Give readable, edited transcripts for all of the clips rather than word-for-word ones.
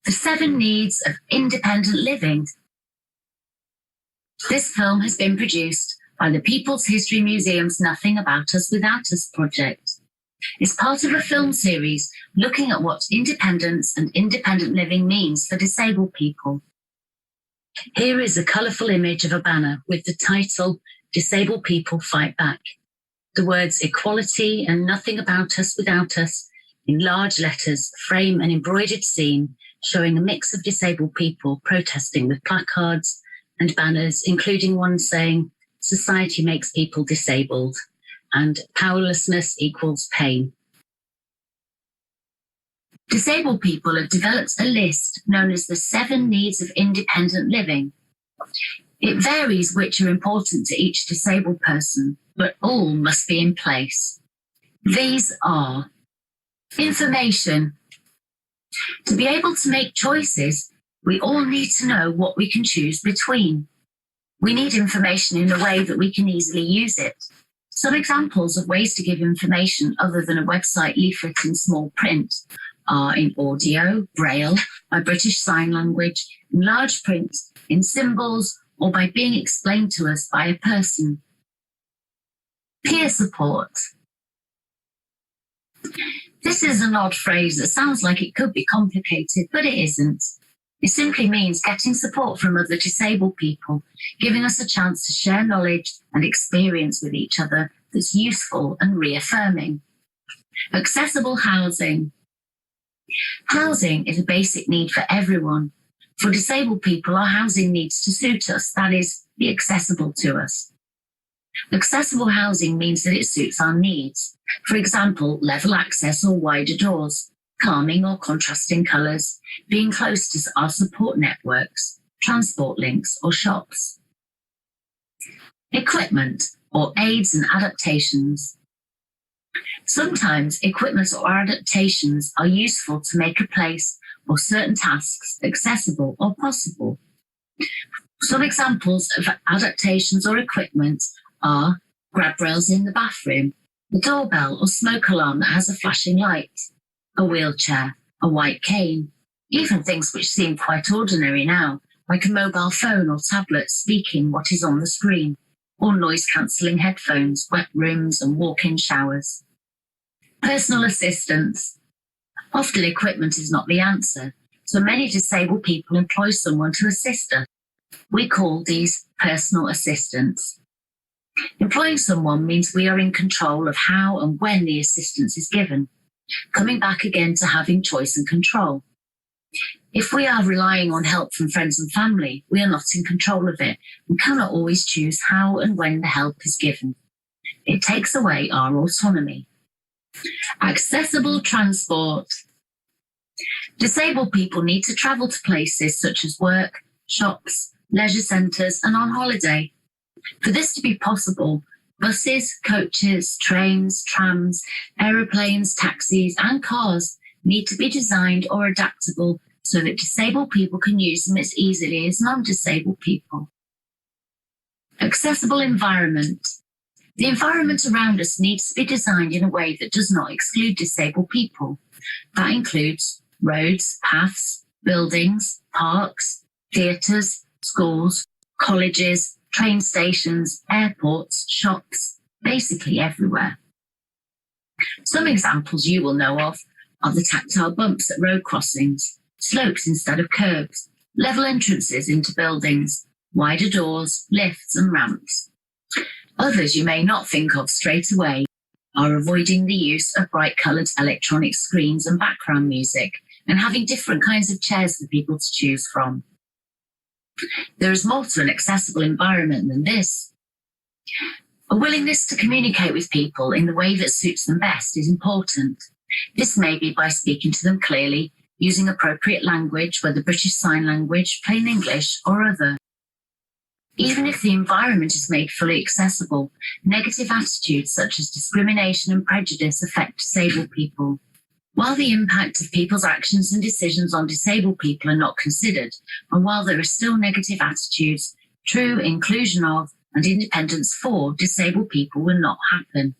The 7 Needs of Independent Living. This film has been produced by the People's History Museum's Nothing About Us Without Us project. It's part of a film series looking at what independence and independent living means for disabled people. Here is a colourful image of a banner with the title, Disabled People Fight Back. The words equality and nothing about us without us in large letters frame an embroidered scene showing a mix of disabled people protesting with placards and banners, including one saying, "Society makes people disabled," and "Powerlessness equals pain." Disabled people have developed a list known as the 7 Needs of Independent Living. It varies which are important to each disabled person, but all must be in place. These are information. To be able to make choices, we all need to know what we can choose between. We need information in a way that we can easily use it. Some examples of ways to give information other than a website leaflet in small print are in audio, braille, by British Sign Language, in large print, in symbols, or by being explained to us by a person. Peer support. This is an odd phrase that sounds like it could be complicated, but it isn't. It simply means getting support from other disabled people, giving us a chance to share knowledge and experience with each other that's useful and reaffirming. Accessible housing. Housing is a basic need for everyone. For disabled people, our housing needs to suit us, that is, be accessible to us. Accessible housing means that it suits our needs. For example, level access or wider doors, calming or contrasting colours, being close to our support networks, transport links or shops. Equipment or aids and adaptations. Sometimes equipment or adaptations are useful to make a place or certain tasks accessible or possible. Some examples of adaptations or equipment are grab rails in the bathroom, a doorbell or smoke alarm that has a flashing light, a wheelchair, a white cane, even things which seem quite ordinary now, like a mobile phone or tablet speaking what is on the screen, or noise-cancelling headphones, wet rooms and walk-in showers. Personal assistance. Often equipment is not the answer, so many disabled people employ someone to assist us. We call these personal assistants. Employing someone means we are in control of how and when the assistance is given, coming back again to having choice and control. If we are relying on help from friends and family, we are not in control of it and cannot always choose how and when the help is given. It takes away our autonomy. Accessible transport. Disabled people need to travel to places such as work, shops, leisure centres and on holiday. For this to be possible, buses, coaches, trains, trams, aeroplanes, taxis and cars need to be designed or adaptable so that disabled people can use them as easily as non-disabled people. Accessible environment. The environment around us needs to be designed in a way that does not exclude disabled people. That includes roads, paths, buildings, parks, theatres, schools, colleges, train stations, airports, shops, basically everywhere. Some examples you will know of are the tactile bumps at road crossings, slopes instead of curbs, level entrances into buildings, wider doors, lifts and ramps. Others you may not think of straight away are avoiding the use of bright-coloured electronic screens and background music and having different kinds of chairs for people to choose from. There is more to an accessible environment than this. A willingness to communicate with people in the way that suits them best is important. This may be by speaking to them clearly, using appropriate language, whether British Sign Language, plain English or other. Even if the environment is made fully accessible, negative attitudes such as discrimination and prejudice affect disabled people. While the impact of people's actions and decisions on disabled people are not considered, and while there are still negative attitudes, true inclusion of and independence for disabled people will not happen.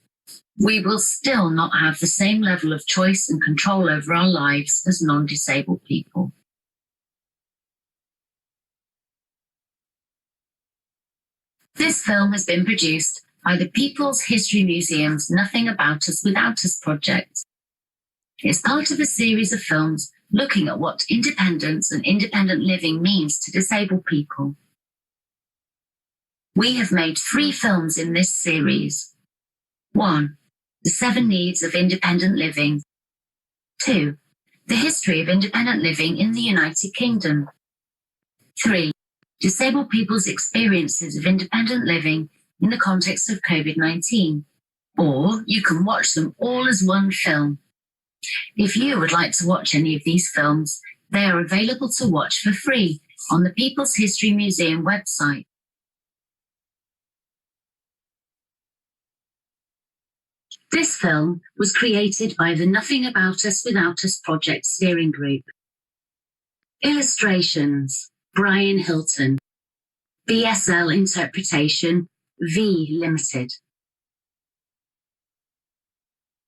We will still not have the same level of choice and control over our lives as non-disabled people. This film has been produced by the People's History Museum's Nothing About Us Without Us project. It's part of a series of films looking at what independence and independent living means to disabled people. We have made 3 films in this series. 1. The 7 Needs of Independent Living. 2. The History of Independent Living in the United Kingdom. 3. Disabled people's experiences of independent living in the context of COVID-19. Or you can watch them all as one film. If you would like to watch any of these films, they are available to watch for free on the People's History Museum website. This film was created by the Nothing About Us Without Us project steering group. Illustrations, Brian Hilton. BSL Interpretation, V Limited.